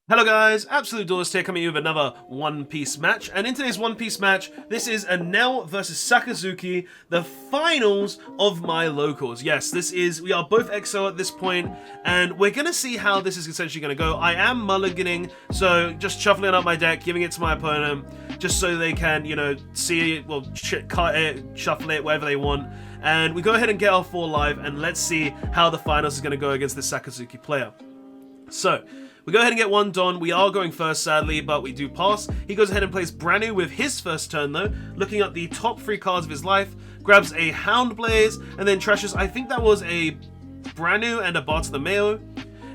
Hello guys, Absolute Duelist here coming at you with another One Piece match, and in today's One Piece match, this is Enel versus Sakazuki, the finals of my locals. Yes, we are both XO at this point, and we're gonna see how this is essentially gonna go. I am mulliganing, so just shuffling up my deck, giving it to my opponent, just so they can, see it, well, cut it, shuffle it, whatever they want. And we go ahead and get our 4 live, and let's see how the finals is gonna go against this Sakazuki player. So, we go ahead and get one done. We are going first, sadly, but we do pass. He goes ahead and plays Branu with his first turn, though, looking at the top 3 cards of his life, grabs a Hound Blaze, and then trashes, I think that was a Branu and a Bar to the Mayo,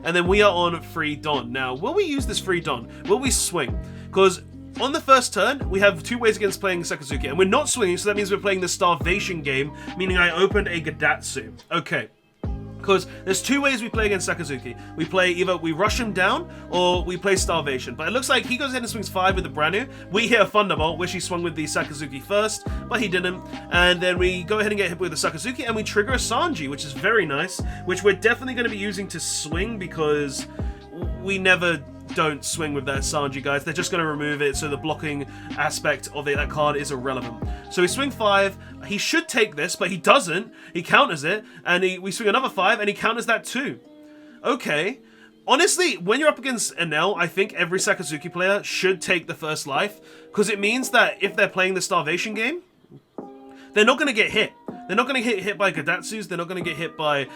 and then we are on free Don. Now, will we use this free Don? Will we swing? Because on the first turn, we have 2 ways against playing Sakazuki, and we're not swinging, so that means we're playing the Starvation game, meaning I opened a Gadatsu. Okay. Because there's 2 ways we play against Sakazuki. We play either we rush him down or we play Starvation. But it looks like he goes ahead and swings 5 with the Branu. We hit a Thunderbolt, which he swung with the Sakazuki first, but he didn't. And then we go ahead and get hit with the Sakazuki and we trigger a Sanji, which is very nice, which we're definitely going to be using to swing because we never don't swing with that Sanji, guys. They're just going to remove it, so the blocking aspect of that card is irrelevant. So we swing 5. He should take this, but he doesn't. He counters it, and we swing another 5, and he counters that too. Okay. Honestly, when you're up against Enel, I think every Sakazuki player should take the first life, because it means that if they're playing the Starvation game, they're not going to get hit. They're not going to get hit by Gadatsus. They're not going to get hit by,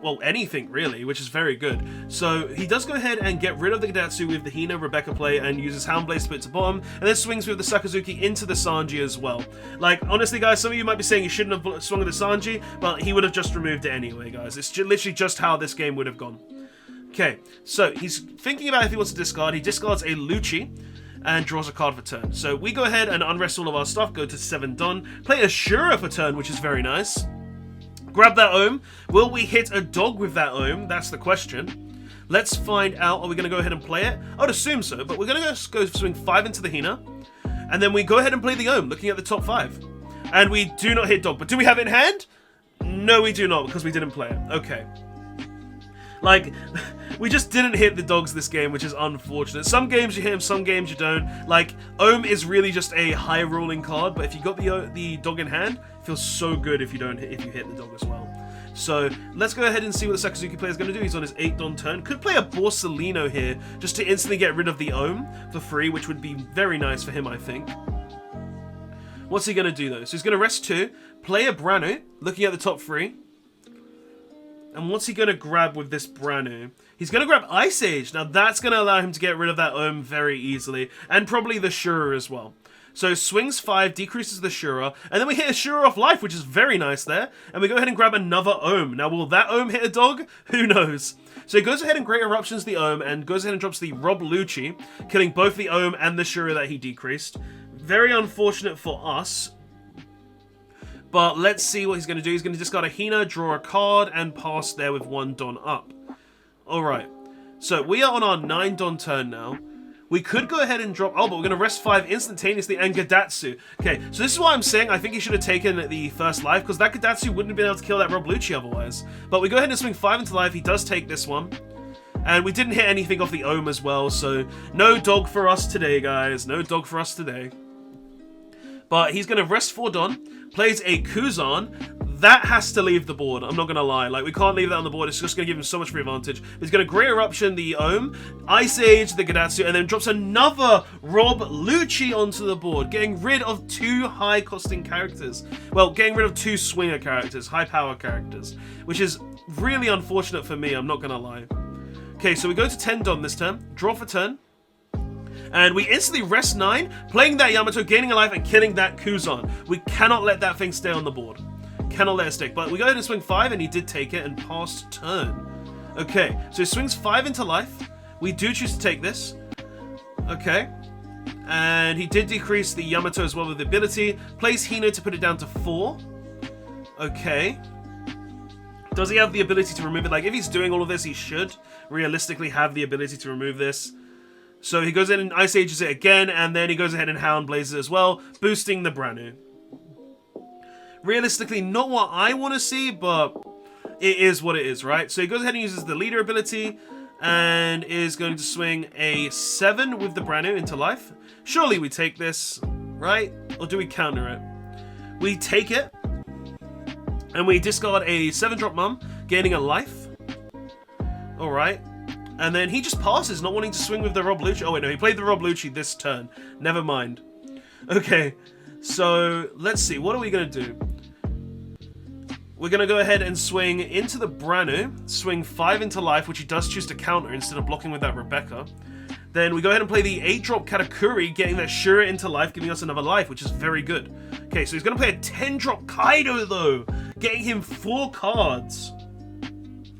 well, anything, really, which is very good. So he does go ahead and get rid of the Gadatsu with the Hina Rebecca play and uses Hound Blaze to put it to bottom, and then swings with the Sakazuki into the Sanji as well. Like, honestly, guys, some of you might be saying you shouldn't have swung with the Sanji, but he would have just removed it anyway, guys. It's literally just how this game would have gone. Okay, so he's thinking about if he wants to discard. He discards a Lucci and draws a card for turn. So we go ahead and unrest all of our stuff, go to 7 done, play Ashura for turn, which is very nice. Grab that Ohm. Will we hit a dog with that Ohm? That's the question. Let's find out. Are we going to go ahead and play it? I would assume so, but we're going to go swing 5 into the Hina, and then we go ahead and play the Ohm, looking at the top 5. And we do not hit dog, but do we have it in hand? No, we do not, because we didn't play it. Okay. Like, we just didn't hit the dogs this game, which is unfortunate. Some games you hit them, some games you don't. Like, Ohm is really just a high rolling card, but if you got the dog in hand, it feels so good if you hit the dog as well. So let's go ahead and see what the Sakazuki player is going to do. He's on his 8 Don turn. Could play a Borsalino here just to instantly get rid of the Ohm for free, which would be very nice for him, I think. What's he going to do though? So he's going to rest 2, play a Branu, looking at the top 3. And what's he going to grab with this Branu? He's going to grab Ice Age. Now that's going to allow him to get rid of that Ohm very easily. And probably the Shura as well. So swings 5, decreases the Shura. And then we hit a Shura off life, which is very nice there. And we go ahead and grab another Ohm. Now will that Ohm hit a dog? Who knows? So he goes ahead and Great Eruptions the Ohm. And goes ahead and drops the Rob Lucci, killing both the Ohm and the Shura that he decreased. Very unfortunate for us. But let's see what he's going to do. He's going to discard a Hina, draw a card, and pass there with 1 Don up. Alright. So we are on our 9 Don turn now. We could go ahead and drop... Oh, but we're going to rest 5 instantaneously and Gadatsu. Okay, so this is what I'm saying. I think he should have taken the first life, because that Gadatsu wouldn't have been able to kill that Rob Lucci otherwise. But we go ahead and swing 5 into life. He does take this one. And we didn't hit anything off the Ohm as well, so no dog for us today, guys. No dog for us today. But he's going to rest 4 Don, plays a Kuzan. That has to leave the board, I'm not going to lie. Like, we can't leave that on the board. It's just going to give him so much free advantage. He's going to Great Eruption the Ohm, Ice Age the Gadatsu, and then drops another Rob Lucci onto the board, getting rid of 2 high-costing characters. Well, getting rid of 2 swinger characters, high-power characters, which is really unfortunate for me, I'm not going to lie. Okay, so we go to 10 Don this turn, draw for turn. And we instantly rest 9, playing that Yamato, gaining a life, and killing that Kuzan. We cannot let that thing stay on the board. Cannot let it stick. But we go ahead and swing 5, and he did take it and passed turn. Okay, so he swings 5 into life. We do choose to take this. Okay. And he did decrease the Yamato as well with the ability. Plays Hino to put it down to 4. Okay. Does he have the ability to remove it? Like, if he's doing all of this, he should realistically have the ability to remove this. So he goes in and Ice Ages it again, and then he goes ahead and Hound Blazes it as well, boosting the Branu. Realistically, not what I want to see, but it is what it is, right? So he goes ahead and uses the Leader ability, and is going to swing a 7 with the Branu into life. Surely we take this, right? Or do we counter it? We take it, and we discard a 7-drop mum, gaining a life. Alright. And then he just passes, not wanting to swing with the Rob Lucci. Oh wait, no, he played the Rob Lucci this turn. Never mind. Okay, so let's see. What are we going to do? We're going to go ahead and swing into the Branu, swing 5 into life, which he does choose to counter instead of blocking with that Rebecca. Then we go ahead and play the 8-drop Katakuri, getting that Shura into life, giving us another life, which is very good. Okay, so he's going to play a 10-drop Kaido, though, getting him 4 cards.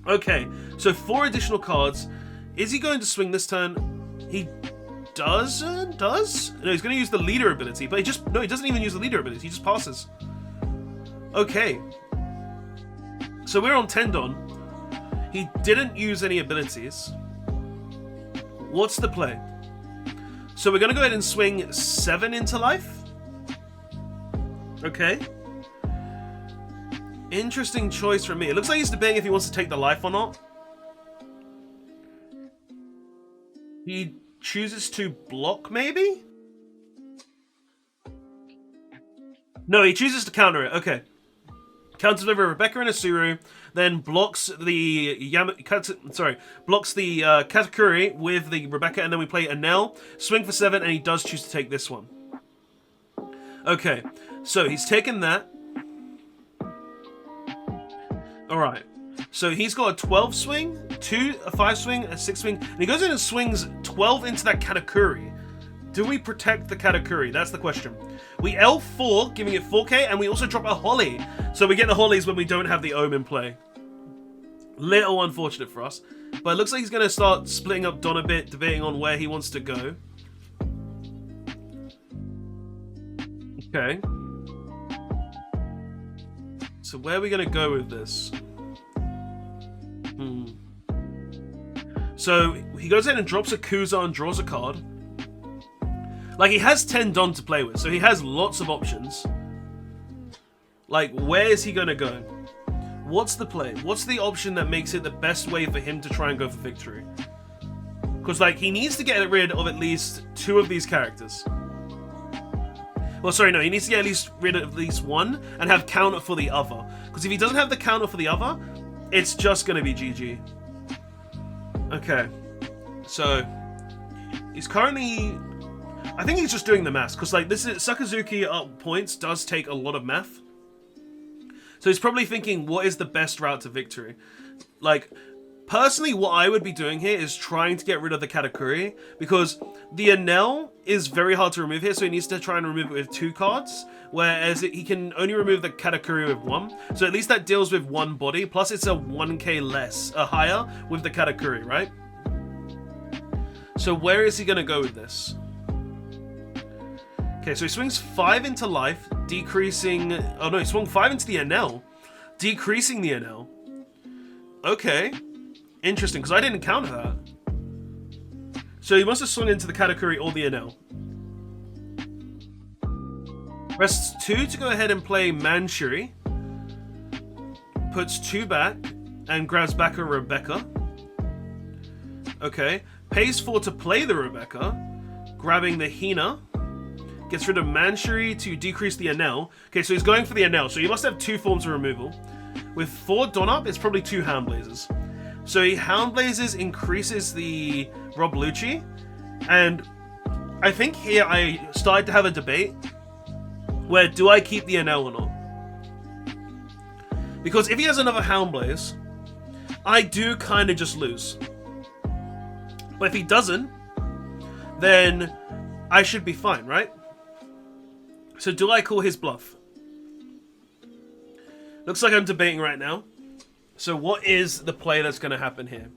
Okay, so 4 additional cards. Is he going to swing this turn? He doesn't? Does? No, he's going to use the leader ability, but he doesn't even use the leader ability, he just passes. Okay. So we're on Tendon. He didn't use any abilities. What's the play? So we're going to go ahead and swing 7 into life. Okay. Interesting choice from me. It looks like he's debating if he wants to take the life or not. He chooses to block, maybe? No, he chooses to counter it. Okay. Counters over Rebecca and Asuru, then blocks the Katakuri with the Rebecca, and then we play Enel, swing for 7, and he does choose to take this one. Okay, so he's taken that. Alright, so he's got a 12 swing, a 5 swing, a 6 swing, and he goes in and swings 12 into that Katakuri. Do we protect the Katakuri? That's the question. We L4, giving it 4k, and we also drop a Holly. So we get the Hollies when we don't have the Ohm in play. Little unfortunate for us. But it looks like he's going to start splitting up Don a bit, debating on where he wants to go. Okay. So where are we going to go with this? So he goes in and drops a Kuza and draws a card. Like, he has 10 Don to play with, so he has lots of options. Like, where is he going to go? What's the play? What's the option that makes it the best way for him to try and go for victory? Because, like, he needs to get rid of at least 2 of these characters. Well, sorry, no, he needs to get rid of at least 1 and have counter for the other. Because if he doesn't have the counter for the other, it's just going to be GG. Okay. So, he's currently... I think he's just doing the math, because like this is Sakazuki up points does take a lot of math. So he's probably thinking, what is the best route to victory? Like, personally, what I would be doing here is trying to get rid of the Katakuri, because the Enel is very hard to remove here, so he needs to try and remove it with 2 cards, whereas he can only remove the Katakuri with 1. So at least that deals with 1 body, plus it's a 1k less, higher with the Katakuri, right? So where is he going to go with this? Okay, so he swings 5 into life, decreasing... Oh no, he swung 5 into the Enel, decreasing the Enel. Okay. Interesting, because I didn't counter that. So he must have swung into the Katakuri or the Enel. Rests 2 to go ahead and play Manchuri. Puts 2 back, and grabs back a Rebecca. Okay. Pays 4 to play the Rebecca, grabbing the Hina. Gets rid of Manchuri to decrease the Enel. Okay, so he's going for the Enel. So he must have 2 forms of removal. With 4 Don up, it's probably 2 Hound Blazers. So he Hound Blazers, increases the Rob Lucci. And I think here I started to have a debate. Where do I keep the Enel or not? Because if he has another Hound Blaze, I do kind of just lose. But if he doesn't, then I should be fine, right? So do I call his bluff? Looks like I'm debating right now. So what is the play that's going to happen here?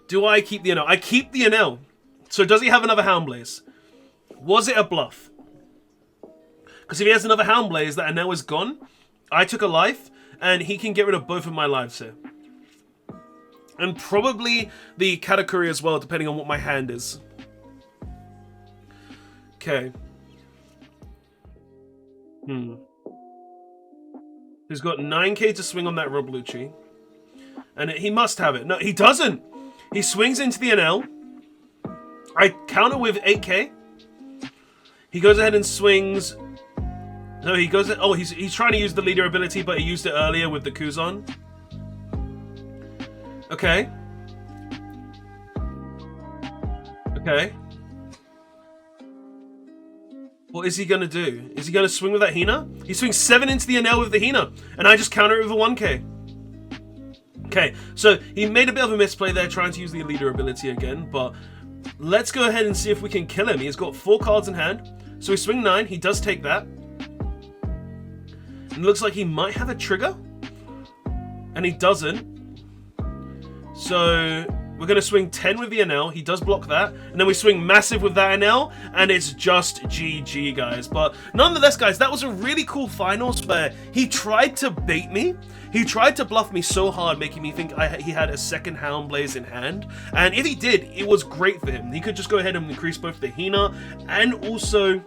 Do I keep the Enel? I keep the Enel. So does he have another Hound Blaze? Was it a bluff? Because if he has another Hound Blaze, that Enel is gone. I took a life, and he can get rid of both of my lives here. And probably the Katakuri as well, depending on what my hand is. Okay. He's got 9k to swing on that Rob Lucci. And he must have it. No, he doesn't. He swings into the Enel. I counter with 8k. He goes ahead and swings. No, he goes. Oh, he's trying to use the leader ability, but he used it earlier with the Kuzan. Okay. Okay. What is he gonna do? Is he gonna swing with that Hina? He swings 7 into the Enel with the Hina, and I just counter it with a 1k. Okay, so he made a bit of a misplay there trying to use the leader ability again, but let's go ahead and see if we can kill him. He's got 4 cards in hand, so we swing 9. He does take that. And it looks like he might have a trigger, and he doesn't. So we're going to swing 10 with the Enel. He does block that. And then we swing massive with that Enel. And it's just GG, guys. But nonetheless, guys, that was a really cool finals where he tried to bait me. He tried to bluff me so hard, making me think he had a second Hound Blaze in hand. And if he did, it was great for him. He could just go ahead and increase both the Hina and also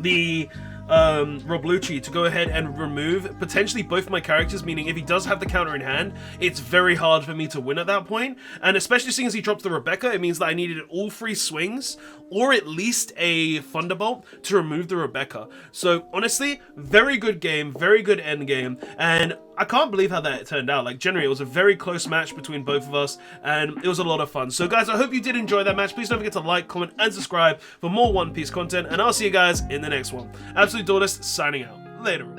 the SakaLucci to go ahead and remove potentially both my characters, meaning if he does have the counter in hand, it's very hard for me to win at that point. And especially seeing as he drops the Rebecca, it means that I needed all 3 swings or at least a Thunderbolt to remove the Rebecca. So honestly, very good game, very good end game, and I can't believe how that turned out. Like, generally, it was a very close match between both of us, and it was a lot of fun. So, guys, I hope you did enjoy that match. Please don't forget to like, comment, and subscribe for more One Piece content, and I'll see you guys in the next one. Absolute Duelist, signing out. Later.